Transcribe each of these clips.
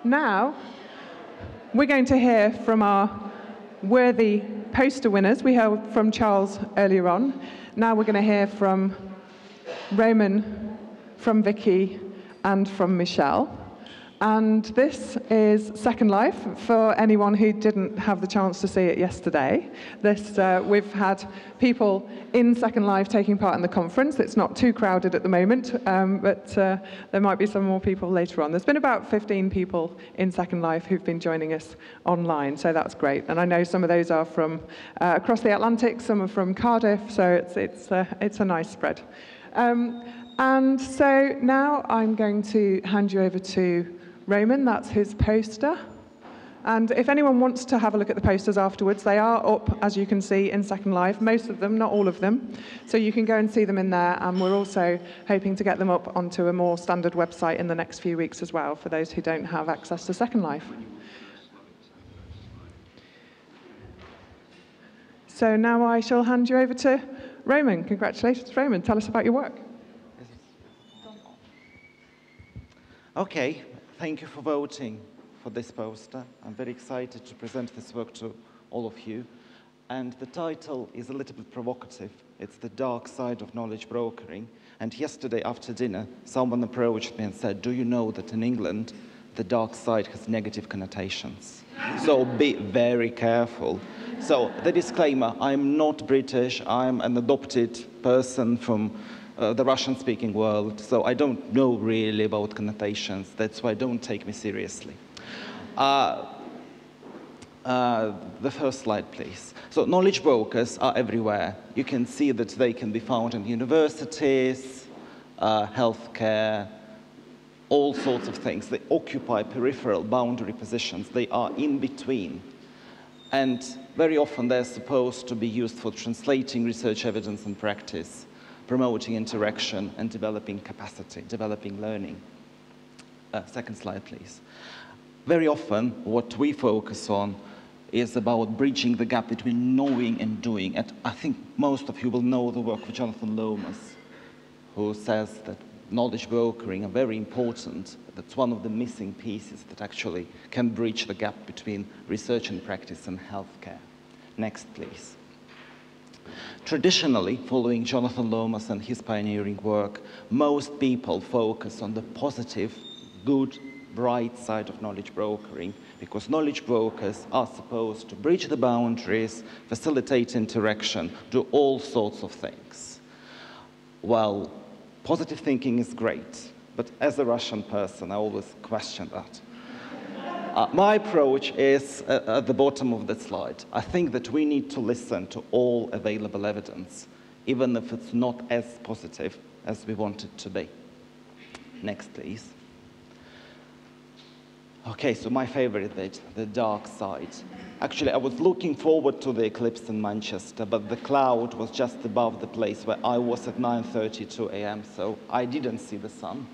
Now, we're going to hear from our worthy poster winners. We heard from Charles earlier on. Now we're going to hear from Roman, from Vicky, and from Michelle. And this is Second Life, for anyone who didn't have the chance to see it yesterday. We've had people in Second Life taking part in the conference. It's not too crowded at the moment, but there might be some more people later on. There's been about 15 people in Second Life who've been joining us online, so that's great. And I know some of those are from across the Atlantic, some are from Cardiff, so it's a nice spread. And so now I'm going to hand you over to Roman. That's his poster. And if anyone wants to have a look at the posters afterwards, they are up, as you can see, in Second Life. Most of them, not all of them. So you can go and see them in there. And we're also hoping to get them up onto a more standard website in the next few weeks as well, for those who don't have access to Second Life. So now I shall hand you over to Roman. Congratulations, Roman. Tell us about your work. Okay. Thank you for voting for this poster. I'm very excited to present this work to all of you. And the title is a little bit provocative. It's The Dark Side of Knowledge Brokering. And yesterday after dinner, someone approached me and said, do you know that in England, the dark side has negative connotations? So be very careful. So the disclaimer, I'm not British. I'm an adopted person from the Russian-speaking world, so I don't know really about connotations. That's why don't take me seriously. The first slide, please. So knowledge brokers are everywhere. You can see that they can be found in universities, healthcare, all sorts of things. They occupy peripheral boundary positions. They are in between. And very often they're supposed to be used for translating research evidence and practice, promoting interaction, and developing capacity, developing learning. Second slide, please. Very often, what we focus on is about bridging the gap between knowing and doing. And I think most of you will know the work of Jonathan Lomas, who says that knowledge brokering are very important. That's one of the missing pieces that actually can bridge the gap between research and practice and healthcare. Next, please. Traditionally, following Jonathan Lomas and his pioneering work, most people focus on the positive, good, bright side of knowledge brokering, because knowledge brokers are supposed to bridge the boundaries, facilitate interaction, do all sorts of things. Well, positive thinking is great, but as a Russian person, I always question that. My approach is at the bottom of the slide. I think that we need to listen to all available evidence, even if it's not as positive as we want it to be. Next, please. Okay, so my favorite bit, the dark side. Actually, I was looking forward to the eclipse in Manchester, but the cloud was just above the place where I was at 9:32 a.m., so I didn't see the sun,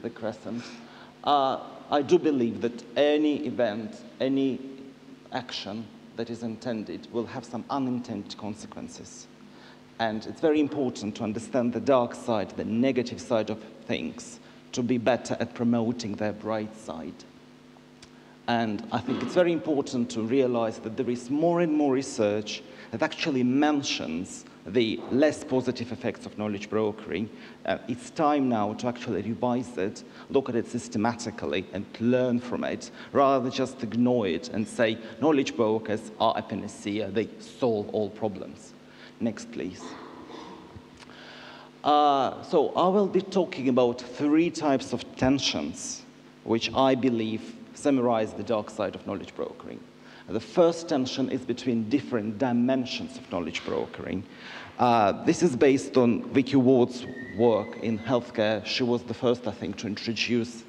the crescent. I do believe that any event, any action that is intended will have some unintended consequences. And it's very important to understand the dark side, the negative side of things, to be better at promoting their bright side. And I think it's very important to realize that there is more and more research that actually mentions the less positive effects of knowledge brokering. It's time now to actually revise it, look at it systematically, and learn from it, rather than just ignore it and say, knowledge brokers are a panacea, they solve all problems. Next, please. So I will be talking about 3 types of tensions, which I believe summarize the dark side of knowledge brokering. The first tension is between different dimensions of knowledge brokering. This is based on Vicky Ward's work in healthcare. She was the first, I think, to introduce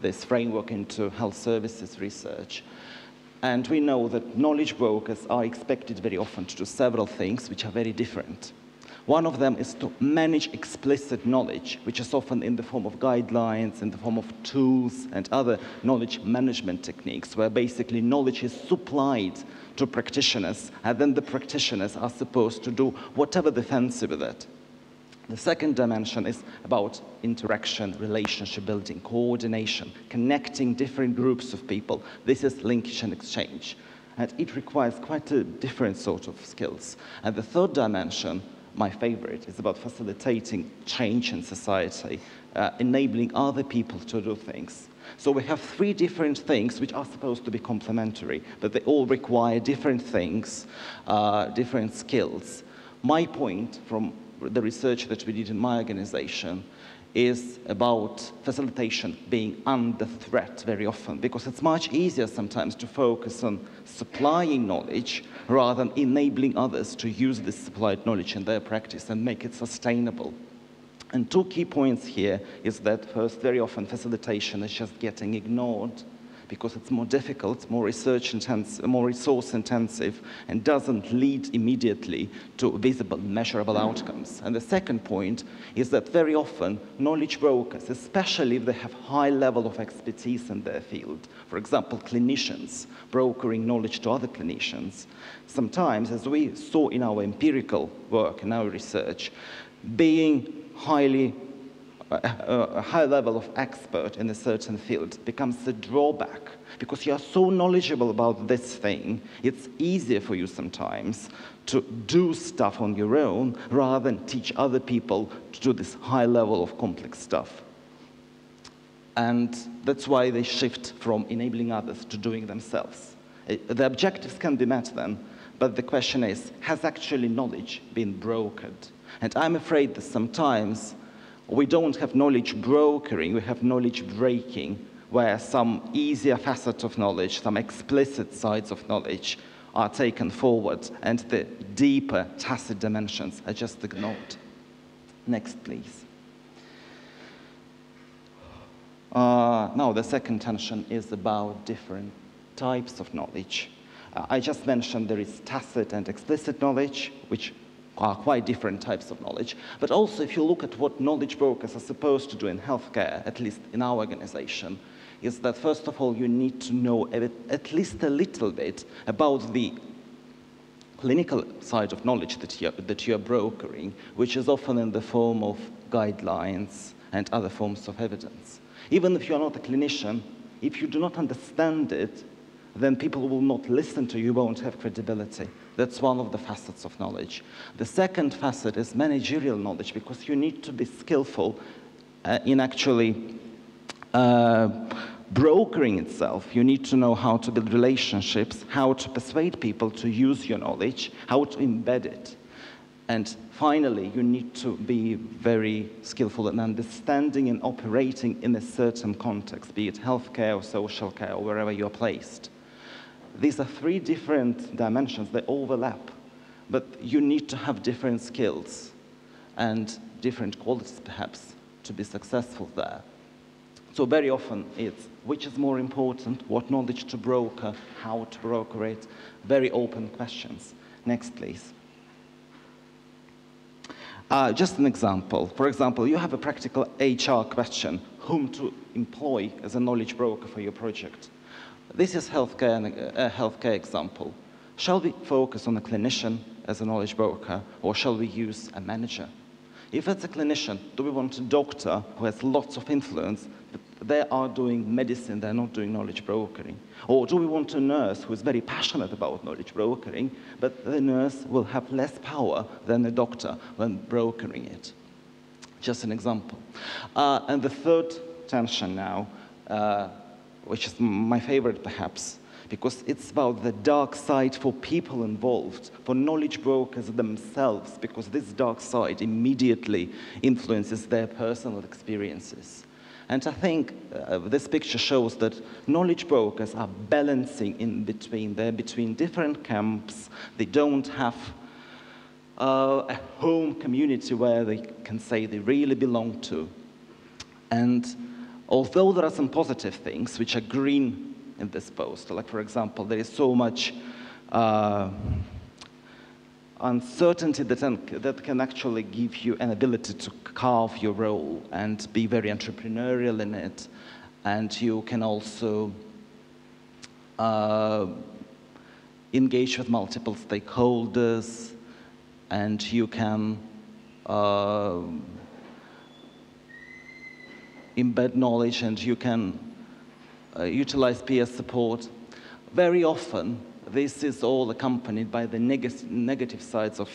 this framework into health services research. And we know that knowledge brokers are expected very often to do several things which are very different. One of them is to manage explicit knowledge, which is often in the form of guidelines, in the form of tools and other knowledge management techniques, where basically knowledge is supplied to practitioners, and then the practitioners are supposed to do whatever they fancy with it. The second dimension is about interaction, relationship building, coordination, connecting different groups of people. This is linkage and exchange. And it requires quite a different sort of skills. And the third dimension, my favorite, is about facilitating change in society, enabling other people to do things. So we have three different things which are supposed to be complementary, but they all require different things, different skills. My point from the research that we did in my organization is about facilitation being under threat very often, because it's much easier sometimes to focus on supplying knowledge rather than enabling others to use this supplied knowledge in their practice and make it sustainable. And two key points here is that first, very often facilitation is just getting ignored because it's more difficult, more research intensive, more resource intensive, and doesn't lead immediately to visible, measurable outcomes. And the second point is that very often knowledge brokers, especially if they have high level of expertise in their field, for example, clinicians brokering knowledge to other clinicians, sometimes, as we saw in our empirical work, in our research, being a high level of expert in a certain field becomes a drawback, because you are so knowledgeable about this thing, it's easier for you sometimes to do stuff on your own rather than teach other people to do this high level of complex stuff. And that's why they shift from enabling others to doing themselves. The objectives can be met then, but the question is, has actually knowledge been brokered? And I'm afraid that sometimes we don't have knowledge brokering, we have knowledge breaking, where some easier facets of knowledge, some explicit sides of knowledge are taken forward, and the deeper tacit dimensions are just ignored. Next, please. Now, the second tension is about different types of knowledge. I just mentioned there is tacit and explicit knowledge, which are quite different types of knowledge. But also, if you look at what knowledge brokers are supposed to do in healthcare, at least in our organization, is that first of all, you need to know at least a little bit about the clinical side of knowledge that you're brokering, which is often in the form of guidelines and other forms of evidence. Even if you're not a clinician, if you do not understand it, then people will not listen to you, won't have credibility. That's one of the facets of knowledge. The second facet is managerial knowledge, because you need to be skillful in actually brokering itself. You need to know how to build relationships, how to persuade people to use your knowledge, how to embed it. And finally, you need to be very skillful in understanding and operating in a certain context, be it healthcare or social care or wherever you're placed. These are three different dimensions. They overlap, but you need to have different skills and different qualities, perhaps, to be successful there. So very often it's which is more important, what knowledge to broker, how to broker it, very open questions. Next, please. Just an example. For example, you have a practical HR question, whom to employ as a knowledge broker for your project. This is healthcare, a healthcare example. Shall we focus on a clinician as a knowledge broker, or shall we use a manager? If it's a clinician, do we want a doctor who has lots of influence, but they are doing medicine, they're not doing knowledge brokering? Or do we want a nurse who is very passionate about knowledge brokering, but the nurse will have less power than a doctor when brokering it? Just an example. And the third tension now, which is my favorite perhaps, because it's about the dark side for people involved, for knowledge brokers themselves, because this dark side immediately influences their personal experiences. And I think this picture shows that knowledge brokers are balancing in between. They're between different camps. They don't have a home community where they can say they really belong to. And although there are some positive things which are green in this post, like for example, there is so much uncertainty that can actually give you an ability to carve your role and be very entrepreneurial in it. And you can also engage with multiple stakeholders, and you can embed knowledge, and you can utilize peer support. Very often, this is all accompanied by the negative sides of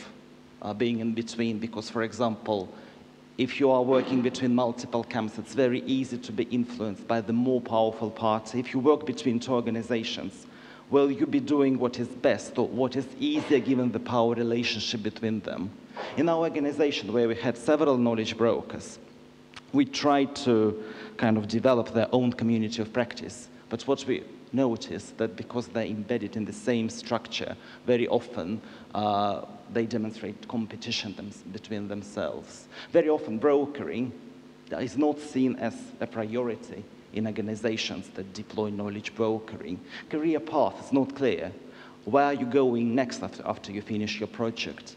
being in between, because, for example, if you are working between multiple camps, it's very easy to be influenced by the more powerful party. If you work between two organizations, will you be doing what is best or what is easier given the power relationship between them? In our organization, where we had several knowledge brokers, we tried to kind of develop their own community of practice. But what we noticed that because they're embedded in the same structure, very often they demonstrate competition between themselves. Very often brokering is not seen as a priority in organizations that deploy knowledge brokering. Career path is not clear. Where are you going next after you finish your project?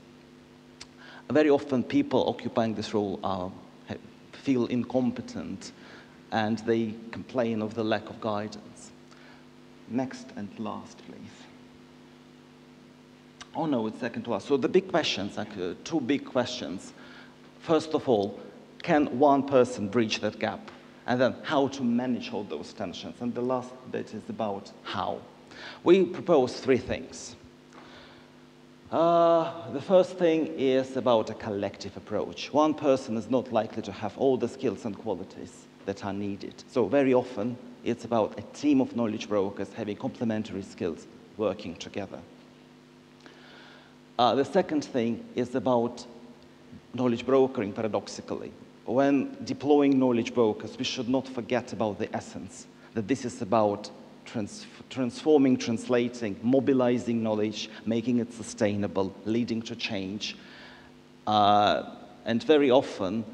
Very often people occupying this role feel incompetent, and they complain of the lack of guidance. Next and last, please. Oh no, it's second to last. So the big questions, two big questions. First of all, can one person bridge that gap? And then how to manage all those tensions. And the last bit is about how. We propose three things. The first thing is about a collective approach. One person is not likely to have all the skills and qualities that are needed. So very often, it's about a team of knowledge brokers having complementary skills working together. The second thing is about knowledge brokering, paradoxically. When deploying knowledge brokers, we should not forget about the essence, that this is about transforming, translating, mobilizing knowledge, making it sustainable, leading to change. And very often,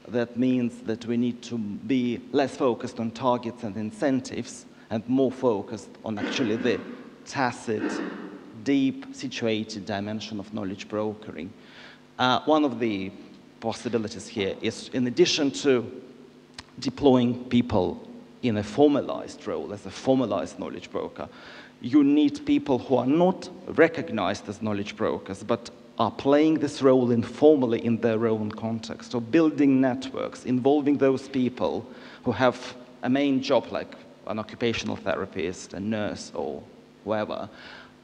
that means that we need to be less focused on targets and incentives and more focused on actually the tacit, deep, situated dimension of knowledge brokering. One of the possibilities here is, in addition to deploying people in a formalized role, as a formalized knowledge broker, you need people who are not recognized as knowledge brokers, but are playing this role informally in their own context. So building networks, involving those people who have a main job, like an occupational therapist, a nurse, or whoever,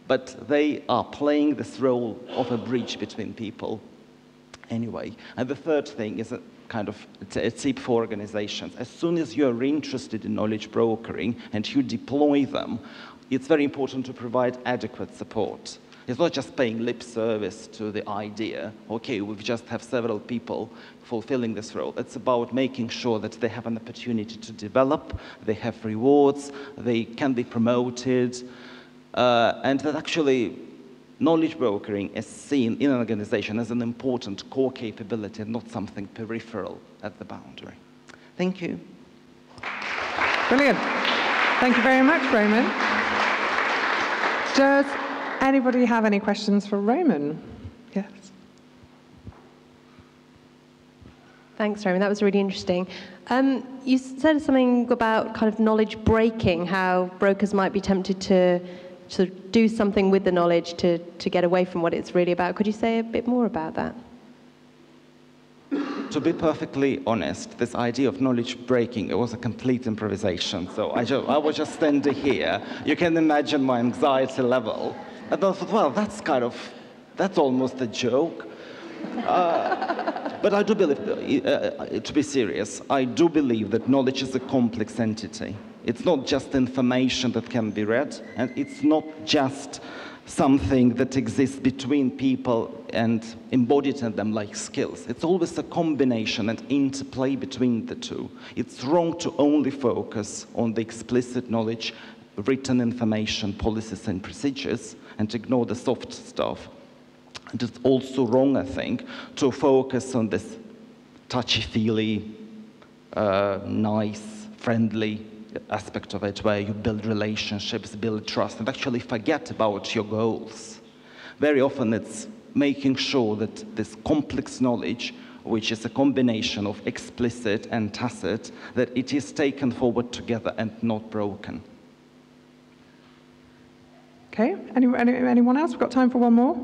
but they are playing this role of a bridge between people anyway. And the third thing is a kind of a tip for organizations. As soon as you're interested in knowledge brokering and you deploy them, it's very important to provide adequate support. It's not just paying lip service to the idea, okay, we just have several people fulfilling this role. It's about making sure that they have an opportunity to develop, they have rewards, they can be promoted, and that actually knowledge brokering is seen in an organization as an important core capability and not something peripheral at the boundary. Thank you. Brilliant. Thank you very much, Roman. Does anybody have any questions for Roman? Yes. Thanks, Roman. That was really interesting. You said something about kind of knowledge breaking, how brokers might be tempted to do something with the knowledge to get away from what it's really about. Could you say a bit more about that? To be perfectly honest, this idea of knowledge breaking, it was a complete improvisation. So I was just standing here. You can imagine my anxiety level. And I thought, well, that's almost a joke. But I do believe, to be serious, I do believe that knowledge is a complex entity. It's not just information that can be read, and it's not just something that exists between people and embodied in them like skills. It's always a combination and interplay between the two. It's wrong to only focus on the explicit knowledge, written information, policies and procedures, and ignore the soft stuff. And it's also wrong, I think, to focus on this touchy-feely, nice, friendly aspect of it, where you build relationships, build trust, and actually forget about your goals. Very often it's making sure that this complex knowledge, which is a combination of explicit and tacit, that it is taken forward together and not broken. Okay, anyone else? We've got time for one more.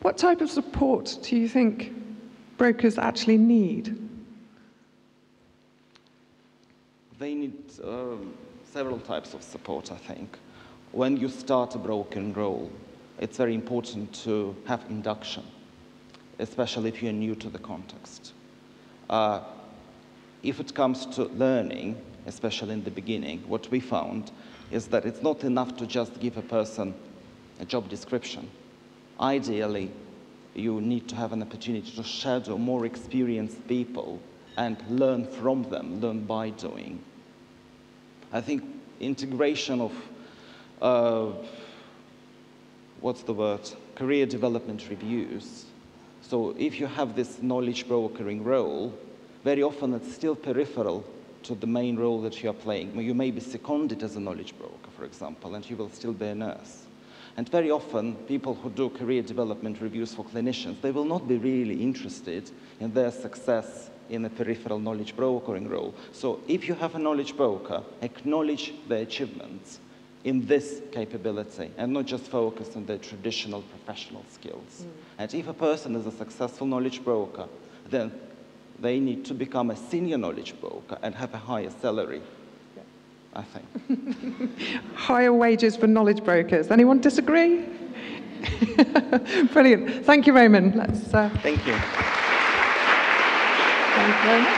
What type of support do you think brokers actually need? They need several types of support, I think. When you start a brokering role, it's very important to have induction, especially if you're new to the context. If it comes to learning, especially in the beginning, what we found is that it's not enough to just give a person a job description. Ideally, you need to have an opportunity to shadow more experienced people and learn from them, learn by doing. I think integration of, career development reviews. So if you have this knowledge brokering role, very often it's still peripheral to the main role that you are playing. You may be seconded as a knowledge broker, for example, and you will still be a nurse. And very often, people who do career development reviews for clinicians, they will not be really interested in their success in a peripheral knowledge brokering role. So if you have a knowledge broker, acknowledge their achievements in this capability and not just focus on their traditional professional skills. And if a person is a successful knowledge broker, then they need to become a senior knowledge broker and have a higher salary, I think. Higher wages for knowledge brokers. Anyone disagree? Brilliant. Thank you, Roman. Thank you. Thank you very much.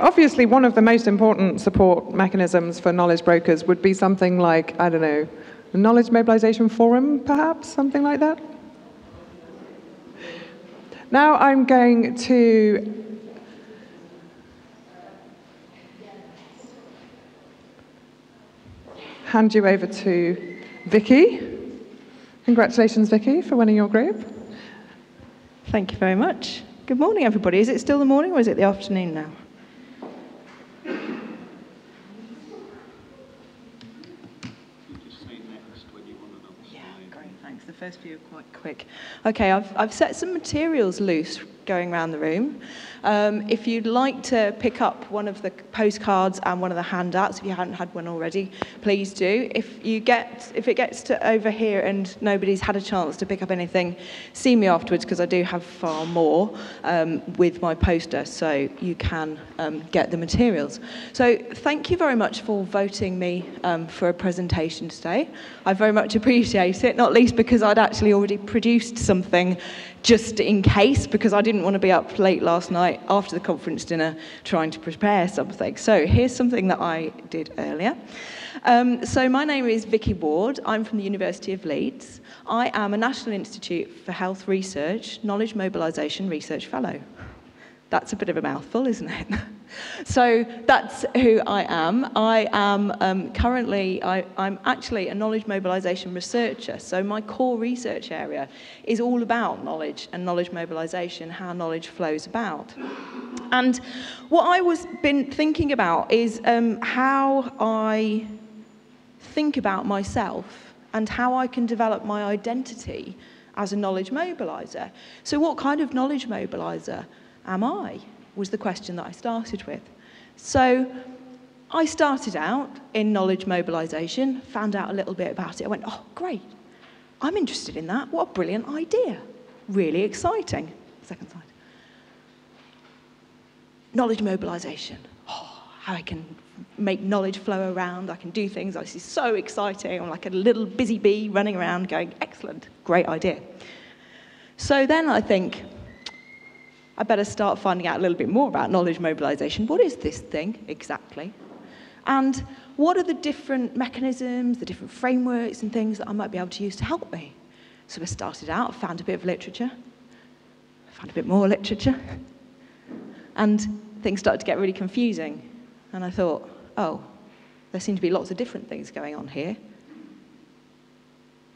Obviously, one of the most important support mechanisms for knowledge brokers would be something like, I don't know, a knowledge mobilization forum, perhaps, something like that. Now I'm going to hand you over to Vicky. Congratulations, Vicky, for winning your group. Thank you very much. Good morning, everybody. Is it still the morning or is it the afternoon now? The first few are quite quick. Okay, I've set some materials loose going around the room. If you'd like to pick up one of the postcards and one of the handouts, if you haven't had one already, please do. If it gets to over here and nobody's had a chance to pick up anything, see me afterwards because I do have far more with my poster, so you can get the materials. So thank you very much for voting me for a presentation today. I very much appreciate it, not least because I'd actually already produced something just in case, because I didn't want to be up late last night after the conference dinner trying to prepare something. So here's something that I did earlier. So my name is Vicky Ward. I'm from the University of Leeds. I am a National Institute for Health Research Knowledge Mobilisation Research Fellow. That's a bit of a mouthful, isn't it? So that's who I am. I am currently, I'm actually a knowledge mobilisation researcher. So my core research area is all about knowledge and knowledge mobilisation, how knowledge flows about. And what I was been thinking about is how I think about myself and how I can develop my identity as a knowledge mobiliser. So what kind of knowledge mobiliser am I? Was the question that I started with. So I started out in knowledge mobilisation, found out a little bit about it. I went, oh, great. I'm interested in that. What a brilliant idea. Really exciting. Second slide. Knowledge mobilisation. Oh, how I can make knowledge flow around. I can do things. This is so exciting. I'm like a little busy bee running around going, excellent, great idea. So then I think, I better start finding out a little bit more about knowledge mobilisation. What is this thing exactly? And what are the different mechanisms, the different frameworks and things that I might be able to use to help me? So I started out, found a bit of literature, found a bit more literature, and things started to get really confusing. And I thought, oh, there seem to be lots of different things going on here.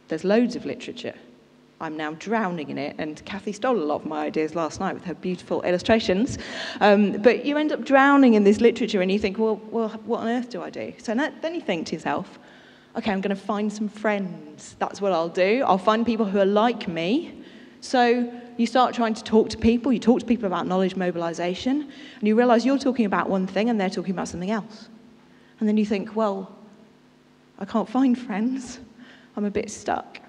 There's loads of literature. I'm now drowning in it, and Kathy stole a lot of my ideas last night with her beautiful illustrations. But you end up drowning in this literature, and you think, well, what on earth do I do? So then you think to yourself, okay, I'm going to find some friends. That's what I'll do. I'll find people who are like me. So you start trying to talk to people. You talk to people about knowledge mobilisation, and you realise you're talking about one thing, and they're talking about something else. And then you think, well, I can't find friends. I'm a bit stuck.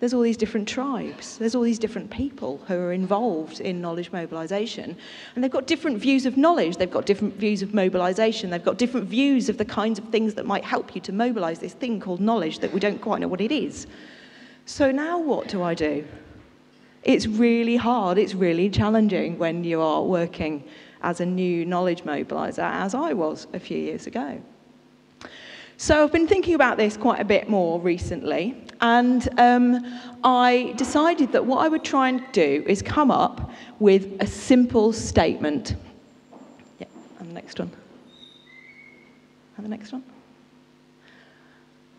There's all these different tribes. There's all these different people who are involved in knowledge mobilisation. And they've got different views of knowledge. They've got different views of mobilisation. They've got different views of the kinds of things that might help you to mobilise this thing called knowledge that we don't quite know what it is. So now what do I do? It's really hard. It's really challenging when you are working as a new knowledge mobiliser, as I was a few years ago. So I've been thinking about this quite a bit more recently, and I decided that what I would try and do is come up with a simple statement. Yeah, and the next one. And the next one.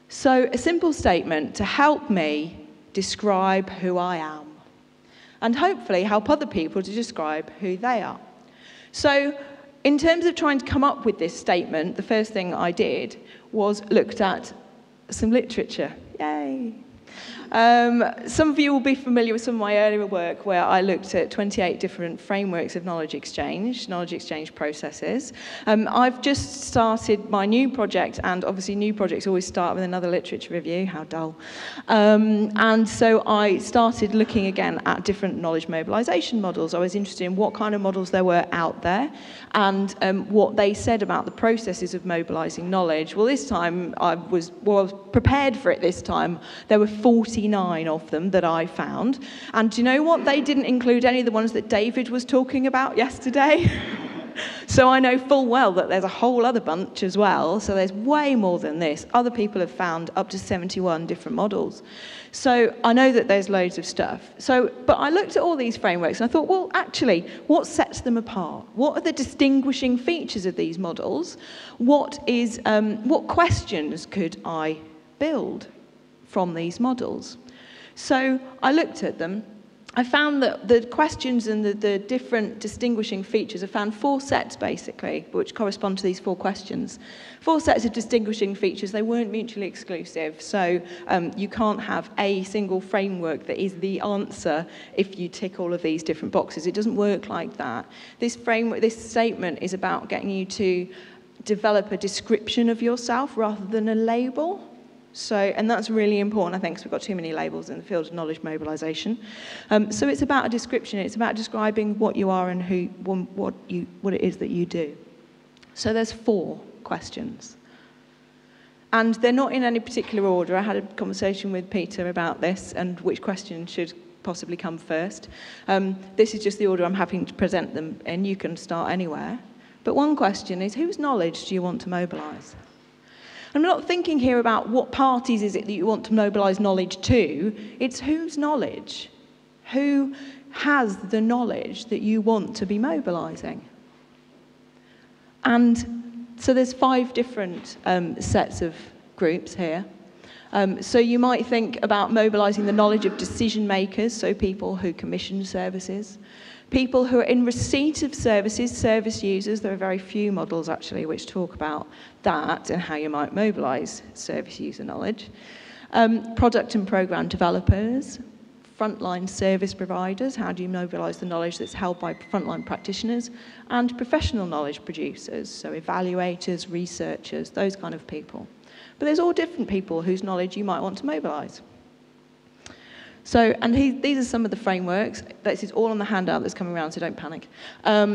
So a simple statement to help me describe who I am, and hopefully help other people to describe who they are. So in terms of trying to come up with this statement, the first thing I did was looked at some literature. Yay! Some of you will be familiar with some of my earlier work where I looked at 28 different frameworks of knowledge exchange processes. I've just started my new project, and obviously new projects always start with another literature review, how dull. And so I started looking again at different knowledge mobilisation models. I was interested in what kind of models there were out there and what they said about the processes of mobilising knowledge. Well, this time I was prepared for it this time. There were 49 of them that I found. And do you know what? They didn't include any of the ones that David was talking about yesterday. So I know full well that there's a whole other bunch as well. So there's way more than this. Other people have found up to 71 different models. So I know that there's loads of stuff. But I looked at all these frameworks and I thought, well, actually, what sets them apart? What are the distinguishing features of these models? What questions could I build from these models? So I looked at them. I found that the questions and the different distinguishing features, I found 4 sets basically, which correspond to these 4 questions. 4 sets of distinguishing features. They weren't mutually exclusive, so you can't have a single framework that is the answer if you tick all of these different boxes. It doesn't work like that. This statement is about getting you to develop a description of yourself rather than a label. And that's really important, I think, because we've got too many labels in the field of knowledge mobilisation. So it's about a description. It's about describing what you are and what it is that you do. So there's 4 questions. And they're not in any particular order. I had a conversation with Peter about this and which question should possibly come first. This is just the order I'm having to present them, and you can start anywhere. But one question is, whose knowledge do you want to mobilise? I'm not thinking here about what parties is it that you want to mobilise knowledge to. It's whose knowledge? Who has the knowledge that you want to be mobilising? And so there's 5 different sets of groups here. So you might think about mobilising the knowledge of decision makers, so people who commission services. People who are in receipt of services, service users. There are very few models, actually, which talk about that and how you might mobilise service user knowledge. Product and programme developers, frontline service providers. How do you mobilise the knowledge that's held by frontline practitioners? And professional knowledge producers, so evaluators, researchers, those kind of people. But there's all different people whose knowledge you might want to mobilise. These are some of the frameworks. This is all on the handout that's coming around, so don't panic.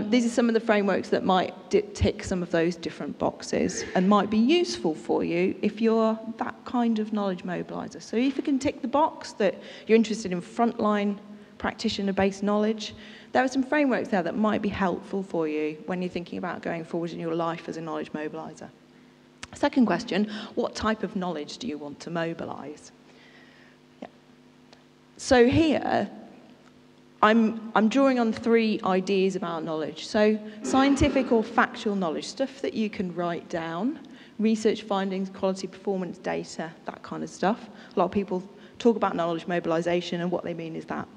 These are some of the frameworks that might tick some of those different boxes and might be useful for you if you're that kind of knowledge mobiliser. So if you can tick the box that you're interested in frontline practitioner-based knowledge, there are some frameworks there that might be helpful for you when you're thinking about going forward in your life as a knowledge mobiliser. Second question, what type of knowledge do you want to mobilise? So here, I'm drawing on 3 ideas about knowledge. So scientific or factual knowledge, stuff that you can write down, research findings, quality performance data, that kind of stuff. A lot of people talk about knowledge mobilisation, and what they mean is that.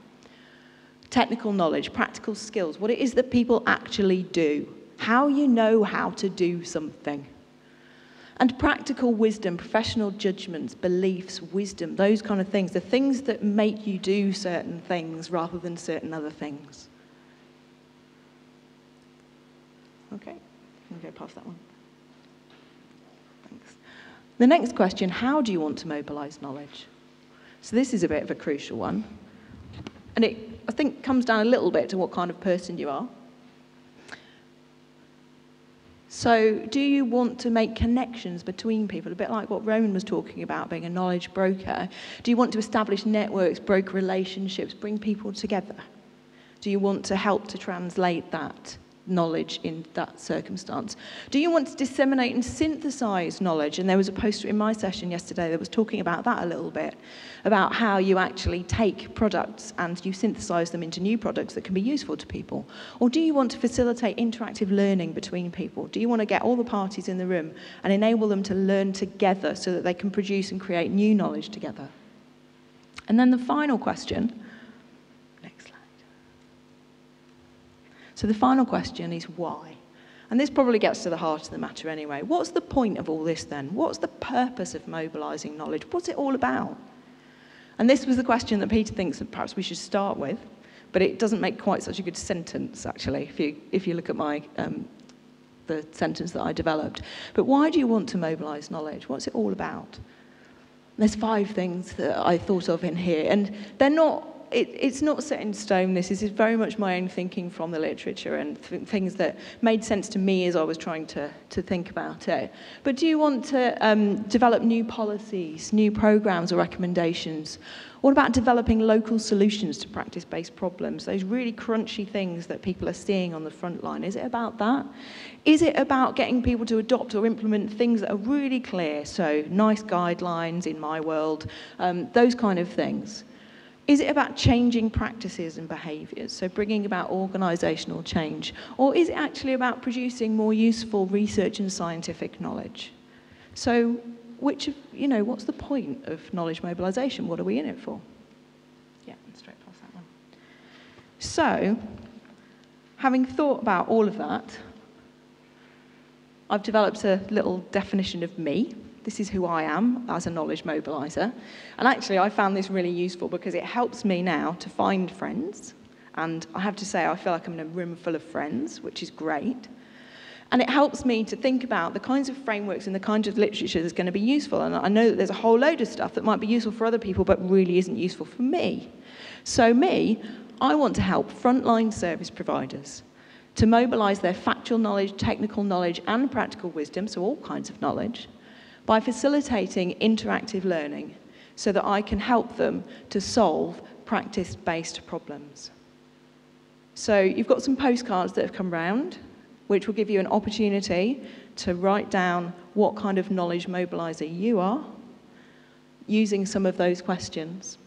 Technical knowledge, practical skills, what it is that people actually do, how you know how to do something. And practical wisdom, professional judgments, beliefs, wisdom, those kind of things, the things that make you do certain things rather than certain other things. Okay, I'm going to go past that one. Thanks. The next question, how do you want to mobilise knowledge? So this is a bit of a crucial one. And it, I think, comes down a little bit to what kind of person you are. So do you want to make connections between people, a bit like what Roman was talking about, being a knowledge broker? Do you want to establish networks, broker relationships, bring people together? Do you want to help to translate that knowledge in that circumstance? Do you want to disseminate and synthesize knowledge? And there was a poster in my session yesterday that was talking about that a little bit, about how you actually take products and you synthesize them into new products that can be useful to people. Or do you want to facilitate interactive learning between people? Do you want to get all the parties in the room and enable them to learn together so that they can produce and create new knowledge together? And then the final question, next slide. So the final question is why? And this probably gets to the heart of the matter anyway. What's the point of all this then? What's the purpose of mobilizing knowledge? What's it all about? And this was the question that Peter thinks that perhaps we should start with, but it doesn't make quite such a good sentence, actually, if you look at my the sentence that I developed. But why do you want to mobilize knowledge? What's it all about? There's 5 things that I thought of in here, and they're not, it's not set in stone. This is very much my own thinking from the literature and things that made sense to me as I was trying to think about it. But do you want to develop new policies, new programs or recommendations? What about developing local solutions to practice-based problems, those really crunchy things that people are seeing on the front line? Is it about that? Is it about getting people to adopt or implement things that are really clear, so nice guidelines in my world, those kind of things? Is it about changing practices and behaviours, so bringing about organisational change? Or is it actually about producing more useful research and scientific knowledge? So what's the point of knowledge mobilisation? What are we in it for? Yeah, straight past that one. So, having thought about all of that, I've developed a little definition of me. This is who I am as a knowledge mobiliser. And actually, I found this really useful because it helps me now to find friends. And I have to say, I feel like I'm in a room full of friends, which is great. And it helps me to think about the kinds of frameworks and the kinds of literature that's going to be useful. And I know that there's a whole load of stuff that might be useful for other people, but really isn't useful for me. So I want to help frontline service providers to mobilise their factual knowledge, technical knowledge, and practical wisdom, so all kinds of knowledge, by facilitating interactive learning so that I can help them to solve practice-based problems. So you've got some postcards that have come round, which will give you an opportunity to write down what kind of knowledge mobiliser you are, using some of those questions.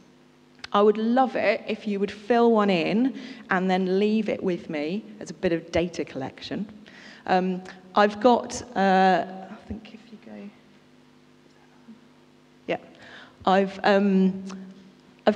I would love it if you would fill one in and then leave it with me as a bit of data collection. I've got, I think if you go, yeah, I've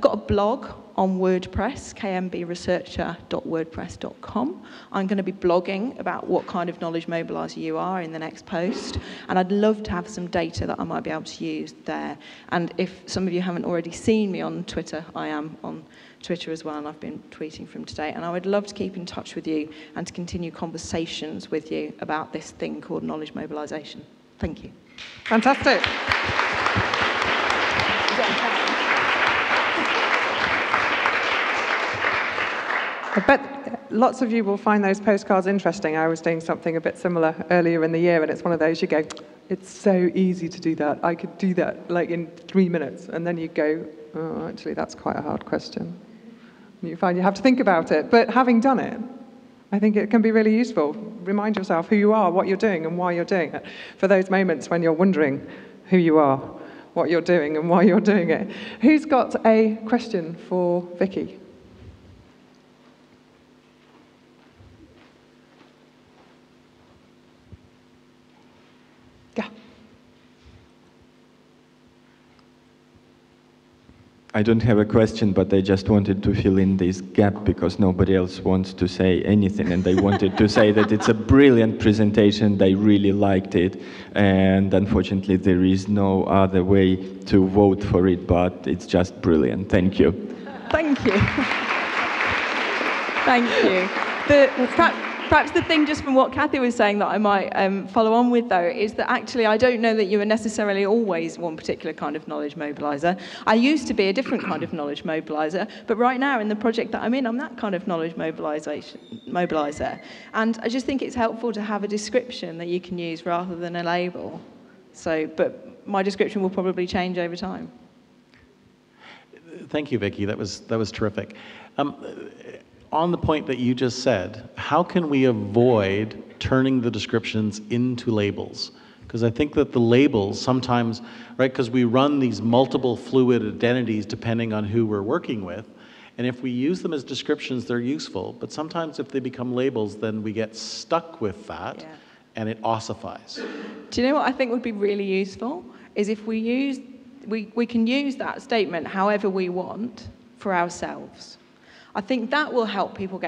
got a blog on WordPress, kmbresearcher.wordpress.com. I'm going to be blogging about what kind of knowledge mobiliser you are in the next post, and I'd love to have some data that I might be able to use there. And if some of you haven't already seen me on Twitter, I am on Twitter as well, and I've been tweeting from today, and I would love to keep in touch with you and to continue conversations with you about this thing called knowledge mobilisation. Thank you. Fantastic. I bet lots of you will find those postcards interesting. I was doing something a bit similar earlier in the year, and it's one of those you go, it's so easy to do that. I could do that like in 3 minutes. And then you go, oh, actually, that's quite a hard question. And you find you have to think about it. But having done it, I think it can be really useful. Remind yourself who you are, what you're doing, and why you're doing it. For those moments when you're wondering who you are, what you're doing, and why you're doing it. Who's got a question for Vicky? Yeah. I don't have a question, but I just wanted to fill in this gap because nobody else wants to say anything, and they wanted to say that it's a brilliant presentation, they really liked it, and unfortunately there is no other way to vote for it, but it's just brilliant. Thank you. Thank you. Thank you. Perhaps the thing just from what Kathy was saying that I might follow on with, though, is that actually I don't know that you are necessarily always one particular kind of knowledge mobiliser. I used to be a different kind of knowledge mobiliser, but right now in the project that I'm in, I'm that kind of knowledge mobiliser. And I just think it's helpful to have a description that you can use rather than a label. So, but my description will probably change over time. Thank you, Vicky. That was terrific. On the point that you just said, how can we avoid turning the descriptions into labels? Because I think that the labels sometimes, right, because we run these multiple fluid identities depending on who we're working with, and if we use them as descriptions, they're useful, but sometimes if they become labels, then we get stuck with that, and it ossifies. Do you know what I think would be really useful? Is if we can use that statement however we want for ourselves. I think that will help people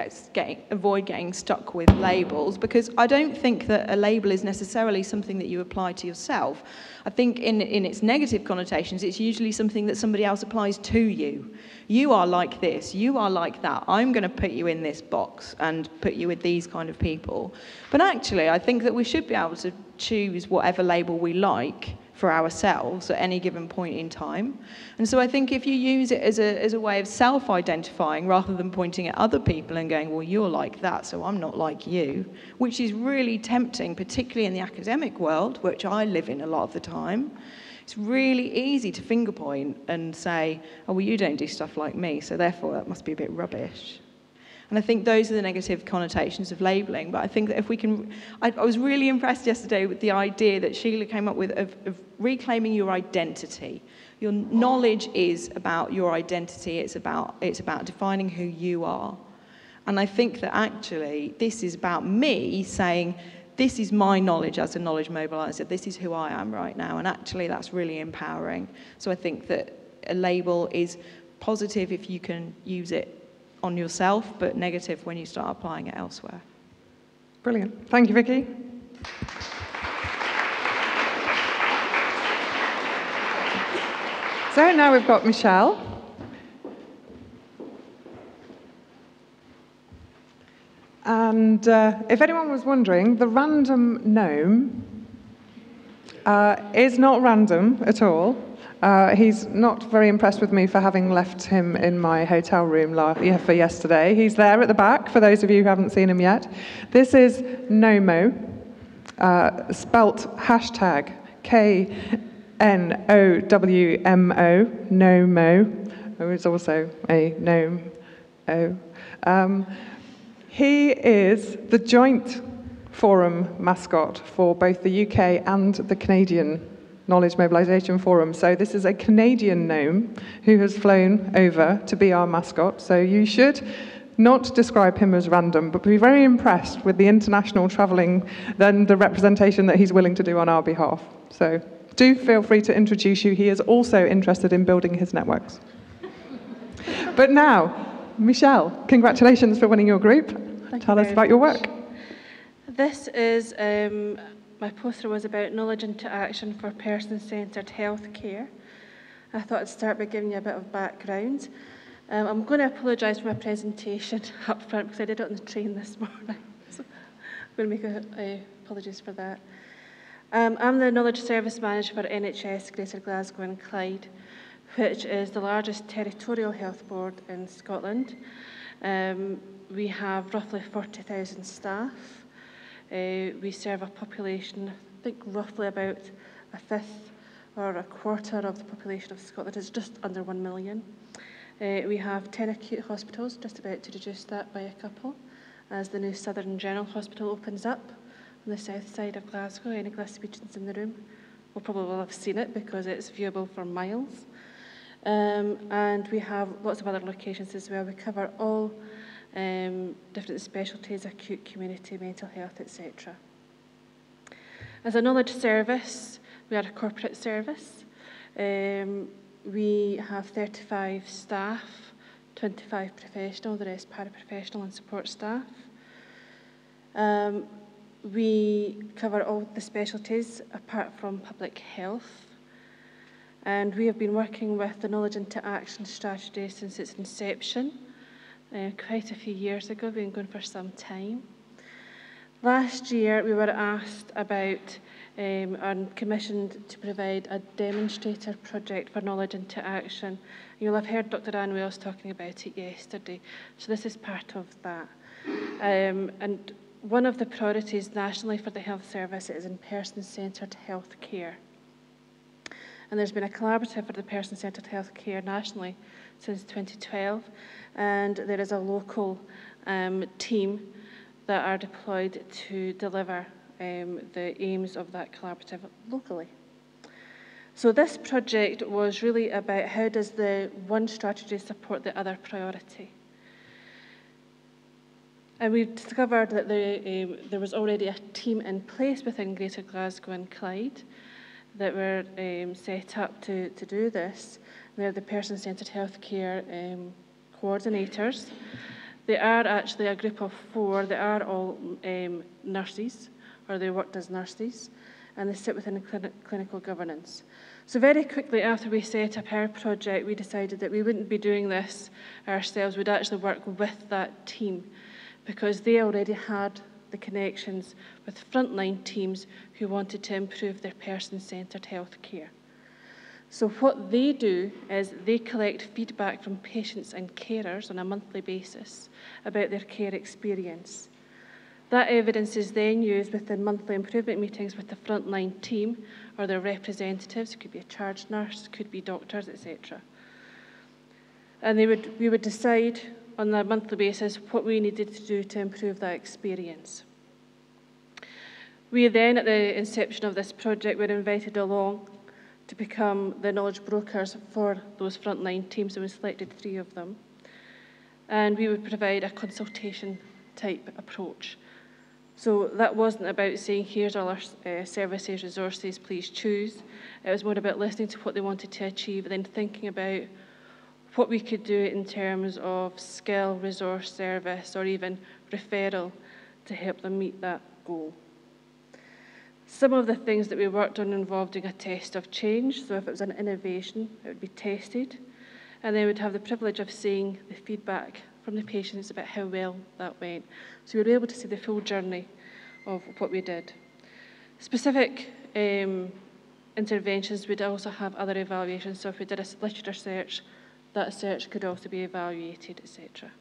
avoid getting stuck with labels, because I don't think that a label is necessarily something that you apply to yourself. I think in its negative connotations, it's usually something that somebody else applies to you. You are like this, you are like that, I'm going to put you in this box and put you with these kind of people. But actually, I think that we should be able to choose whatever label we like for ourselves at any given point in time. And so I think if you use it as a way of self-identifying rather than pointing at other people and going, well, you're like that, so I'm not like you, which is really tempting, particularly in the academic world, which I live in a lot of the time. It's really easy to finger point and say, oh, well, you don't do stuff like me, so therefore that must be a bit rubbish. And I think those are the negative connotations of labelling. But I think that if we can... I was really impressed yesterday with the idea that Sheila came up with of reclaiming your identity. Your knowledge is about your identity. It's about defining who you are. And I think that actually this is about me saying, this is my knowledge as a knowledge mobiliser. This is who I am right now. And actually that's really empowering. So I think that a label is positive if you can use it on yourself, but negative when you start applying it elsewhere. Brilliant. Thank you, Vicky. So now we've got Michelle. And if anyone was wondering, the random gnome is not random at all. He's not very impressed with me for having left him in my hotel room for yesterday. He's there at the back, for those of you who haven't seen him yet. This is Nomo, spelt hashtag KNOWMO, Nomo, who is also a gnome. He is the joint forum mascot for both the UK and the Canadian Knowledge Mobilisation Forum. So this is a Canadian gnome who has flown over to be our mascot. So you should not describe him as random, but be very impressed with the international travelling and the representation that he's willing to do on our behalf. So do feel free to introduce you. He is also interested in building his networks. But now, Michelle, congratulations for winning your group. Tell us about your work. This is, my poster was about knowledge into action for person-centred healthcare. I thought I'd start by giving you a bit of background. I'm going to apologise for my presentation up front because I did it on the train this morning. So I'm going to make apologies for that. I'm the Knowledge Service Manager for NHS Greater Glasgow and Clyde, which is the largest territorial health board in Scotland. We have roughly 40,000 staff. We serve a population, I think roughly about a fifth or a quarter of the population of Scotland. It's just under 1 million. We have 10 acute hospitals, just about to reduce that by a couple, as the new Southern General Hospital opens up on the south side of Glasgow. Any Glaswegians in the room will probably have seen it because it's viewable for miles. And we have lots of other locations as well. We cover all different specialties, acute, community, mental health, etc. As a knowledge service, we are a corporate service. We have 35 staff, 25 professional, the rest paraprofessional and support staff. We cover all the specialties apart from public health. And we have been working with the Knowledge into Action strategy since its inception, quite a few years ago. We've been going for some time. Last year, we were asked about and commissioned to provide a demonstrator project for knowledge into action. You'll have heard Dr. Ann Wells talking about it yesterday, so this is part of that. And one of the priorities nationally for the health service is in person-centred health care. And there's been a collaborative for the person-centred health care nationally since 2012, and there is a local team that are deployed to deliver the aims of that collaborative locally. So this project was really about how does the one strategy support the other priority. And we discovered that there was already a team in place within Greater Glasgow and Clyde that were set up to do this. They're the person-centred healthcare coordinators. They are actually a group of 4. They are all nurses, or they worked as nurses, and they sit within clinical governance. So very quickly after we set up our project, we decided that we wouldn't be doing this ourselves. We'd actually work with that team because they already had the connections with frontline teams who wanted to improve their person-centred health care. So what they do is they collect feedback from patients and carers on a monthly basis about their care experience. That evidence is then used within monthly improvement meetings with the frontline team or their representatives. It could be a charge nurse, could be doctors, etc. And we would decide on a monthly basis what we needed to do to improve that experience. We then, at the inception of this project, were invited along to become the knowledge brokers for those frontline teams, and we selected 3 of them. And we would provide a consultation type approach. So that wasn't about saying, here's all our services, resources, please choose. It was more about listening to what they wanted to achieve and then thinking about what we could do in terms of skill, resource, service, or even referral to help them meet that goal. Some of the things that we worked on involved doing a test of change. So if it was an innovation, it would be tested. And then we'd have the privilege of seeing the feedback from the patients about how well that went. So we were able to see the full journey of what we did. Specific interventions would also have other evaluations. So if we did a literature search, that search could also be evaluated, etc.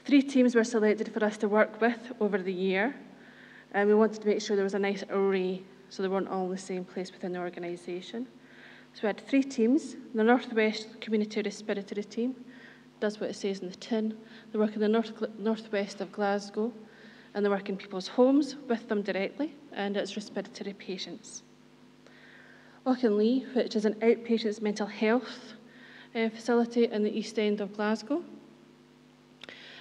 3 teams were selected for us to work with over the year. And we wanted to make sure there was a nice array so they weren't all in the same place within the organisation. So we had 3 teams. The North West Community Respiratory Team does what it says in the tin. They work in the northwest of Glasgow, and they work in people's homes with them directly, and it's respiratory patients. Auchinleigh, which is an outpatients mental health facility in the east end of Glasgow.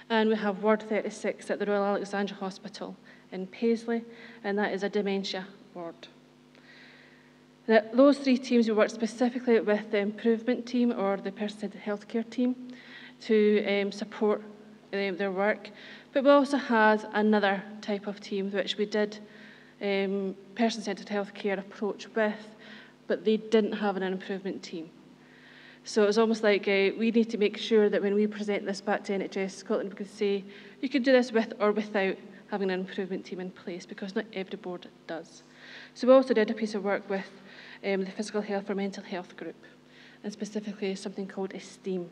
And we have Ward 36 at the Royal Alexandra Hospital in Paisley, and that is a dementia ward. Now, those 3 teams, we worked specifically with the improvement team or the person-centred healthcare team to support their work. But we also had another type of team which we did person-centred healthcare approach with, but they didn't have an improvement team. So it was almost like we need to make sure that when we present this back to NHS Scotland, we can say, you can do this with or without having an improvement team in place, because not every board does. So we also did a piece of work with the Physical Health for Mental Health group, and specifically something called ESTEAM,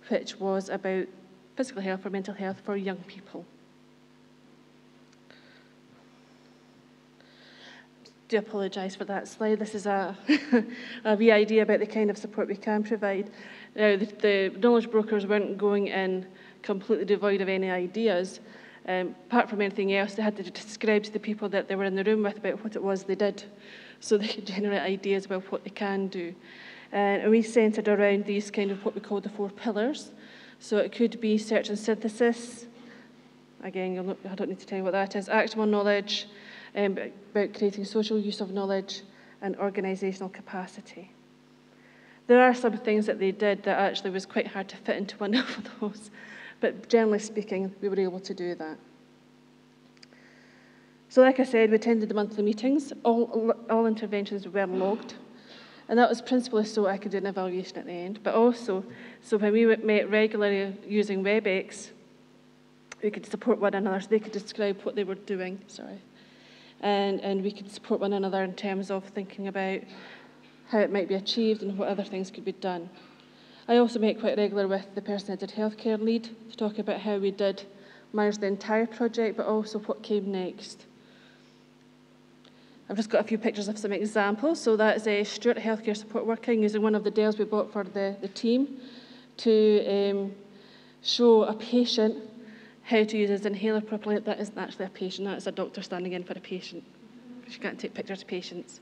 which was about physical health for mental health for young people. I do apologise for that slide. This is a wee idea about the kind of support we can provide. Now, the knowledge brokers weren't going in completely devoid of any ideas. Apart from anything else, they had to describe to the people that they were in the room with about what it was they did, so they could generate ideas about what they can do. And we centred around these kind of what we call the 4 pillars. So it could be search and synthesis. Again, I don't need to tell you what that is. Actionable knowledge, about creating social use of knowledge, and organisational capacity. There are some things that they did that actually was quite hard to fit into one of those. But generally speaking, we were able to do that. So like I said, we attended the monthly meetings. All interventions were logged. And that was principally so I could do an evaluation at the end. But also, so when we met regularly using WebEx, we could support one another, so they could describe what they were doing, and we could support one another in terms of thinking about how it might be achieved and what other things could be done. I also met quite regular with the person-centred healthcare lead to talk about how we did manage the entire project, but also what came next. I've just got a few pictures of some examples. So that is a Stuart healthcare support worker using one of the DELs we bought for the team to show a patient how to use his inhaler properly. That isn't actually a patient, that's a doctor standing in for a patient. You can't take pictures of patients.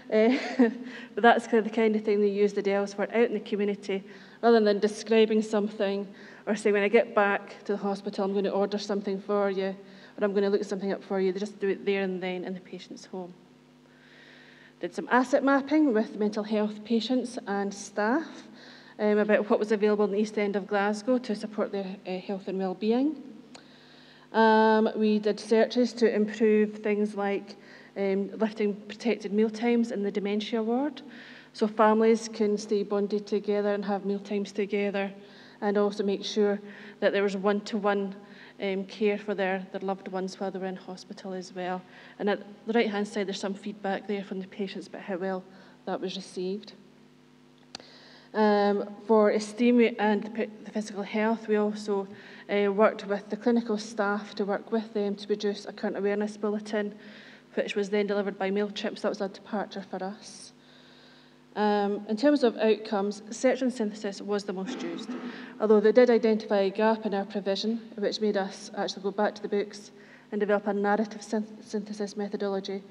But that's the kind of thing they use the DELs for out in the community, rather than describing something or saying, when I get back to the hospital, I'm going to order something for you, or I'm going to look something up for you. They just do it there and then in the patient's home. Did some asset mapping with mental health patients and staff about what was available in the East End of Glasgow to support their health and well-being. We did searches to improve things like lifting protected meal times in the dementia ward, so families can stay bonded together and have meal times together, and also make sure that there was one-to-one care for their loved ones while they were in hospital as well. And at the right-hand side, there's some feedback there from the patients about how well that was received. For esteem and the physical health, we also worked with the clinical staff to work with them to produce a current awareness bulletin, which was then delivered by MailChimp, so that was a departure for us. In terms of outcomes, search and synthesis was the most used, although they did identify a gap in our provision, which made us actually go back to the books and develop a narrative synthesis methodology,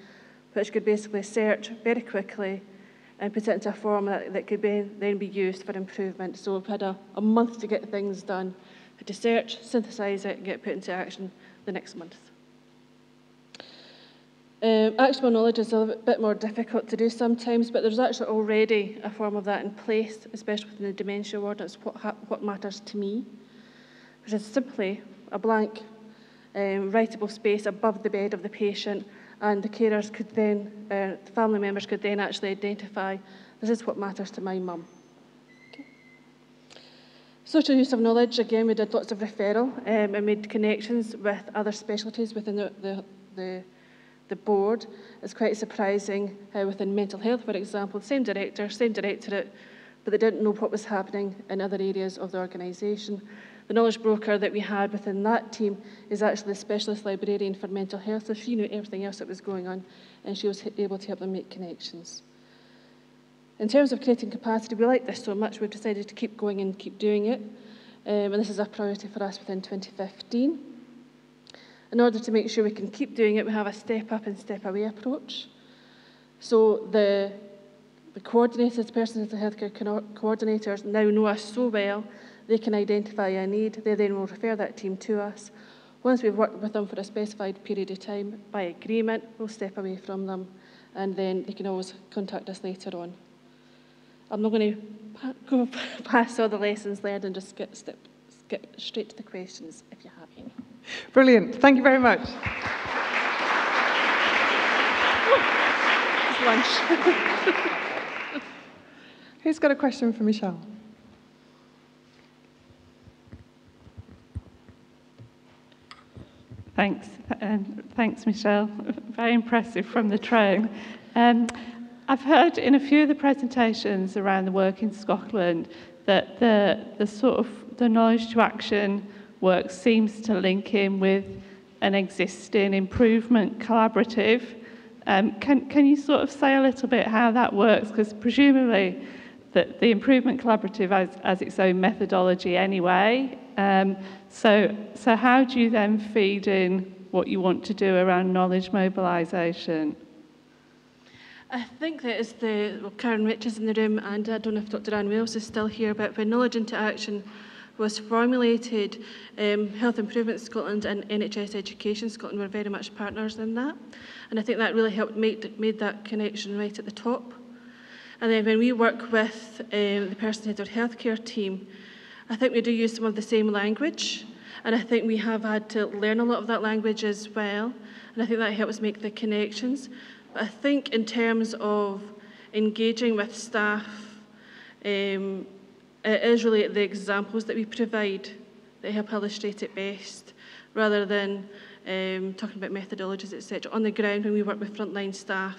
which could basically search very quickly and put it into a form that could then be used for improvement. So we've had a month to get things done, to search, synthesise it, and get it put into action the next month. Actionable knowledge is a bit more difficult to do sometimes, but there's actually already a form of that in place, especially within the dementia ward. It's what matters to me, which is simply a blank writable space above the bed of the patient, and the carers could then, the family members could then actually identify, this is what matters to my mum. Okay. Social use of knowledge, again, we did lots of referral and made connections with other specialties within the board. It's quite surprising how within mental health, for example, same directorate, but they didn't know what was happening in other areas of the organisation. The knowledge broker that we had within that team is actually the specialist librarian for mental health, so she knew everything else that was going on, and she was able to help them make connections. In terms of creating capacity, we like this so much, we've decided to keep going and keep doing it, and this is a priority for us within 2015. In order to make sure we can keep doing it, we have a step up and step away approach. So the coordinators, persons in the healthcare coordinators now know us so well, they can identify a need, they then will refer that team to us. Once we've worked with them for a specified period of time, by agreement, we'll step away from them, and then they can always contact us later on. I'm not going to go past all the lessons learned and just skip straight to the questions, if you have any. Brilliant. Thank you very much. It's lunch. Who's got a question for Michelle? Thanks. Thanks, Michelle. Very impressive from the train. I've heard in a few of the presentations around the work in Scotland that the sort of the knowledge to action work seems to link in with an existing improvement collaborative. Can you sort of say a little bit how that works? Because presumably that the improvement collaborative has its own methodology anyway. So how do you then feed in what you want to do around knowledge mobilisation? I think that is Karen Rich is in the room, and I don't know if Dr. Anne Wales is still here, but when Knowledge into Action was formulated, Health Improvement Scotland and NHS Education Scotland were very much partners in that. And I think that really helped made that connection right at the top. And then when we work with the person-centred healthcare team, I think we do use some of the same language, and I think we have had to learn a lot of that language as well, and I think that helps make the connections. But I think in terms of engaging with staff, it is really the examples that we provide that help illustrate it best. rather than talking about methodologies, etc. On the ground, when we work with frontline staff,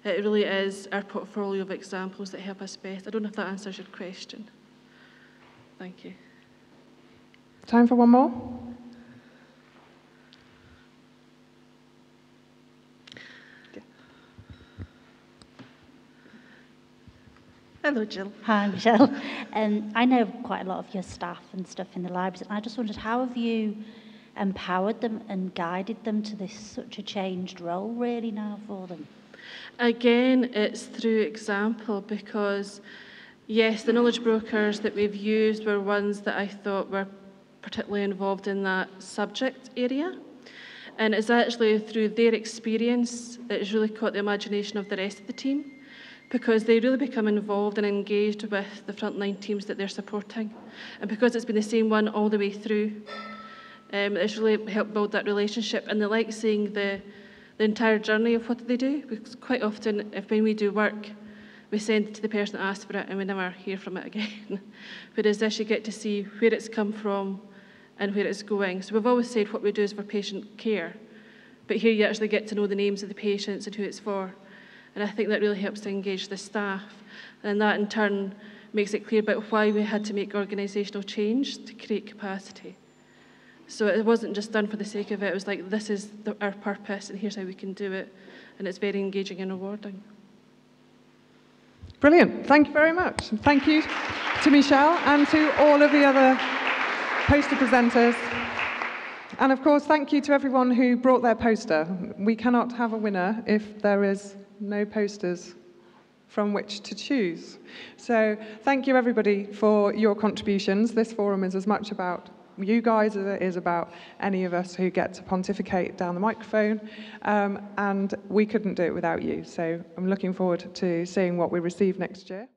it really is our portfolio of examples that help us best. I don't know if that answers your question. Thank you. Time for one more? Hello, Jill. Hi, Michelle. I know quite a lot of your staff and stuff in the libraries, and I just wondered, how have you empowered them and guided them to this such a changed role really now for them? Again, it's through example, because yes, the knowledge brokers that we've used were ones that I thought were particularly involved in that subject area. And it's actually through their experience that it's really caught the imagination of the rest of the team, because they really become involved and engaged with the frontline teams that they're supporting. And because it's been the same one all the way through, it's really helped build that relationship. And they like seeing the entire journey of what they do, because quite often, when we do work, we send it to the person that asked for it and we never hear from it again. Whereas this, you get to see where it's come from and where it's going. So we've always said what we do is for patient care, but here you actually get to know the names of the patients and who it's for. And I think that really helps to engage the staff. And that in turn makes it clear about why we had to make organisational change to create capacity. So it wasn't just done for the sake of it, it was like, this is our purpose and here's how we can do it. And it's very engaging and rewarding. Brilliant. Thank you very much. And thank you to Michelle and to all of the other poster presenters. And of course, thank you to everyone who brought their poster. We cannot have a winner if there is no posters from which to choose. So thank you everybody for your contributions. This forum is as much about you guys as it is about any of us who get to pontificate down the microphone, and we couldn't do it without you. So I'm looking forward to seeing what we receive next year.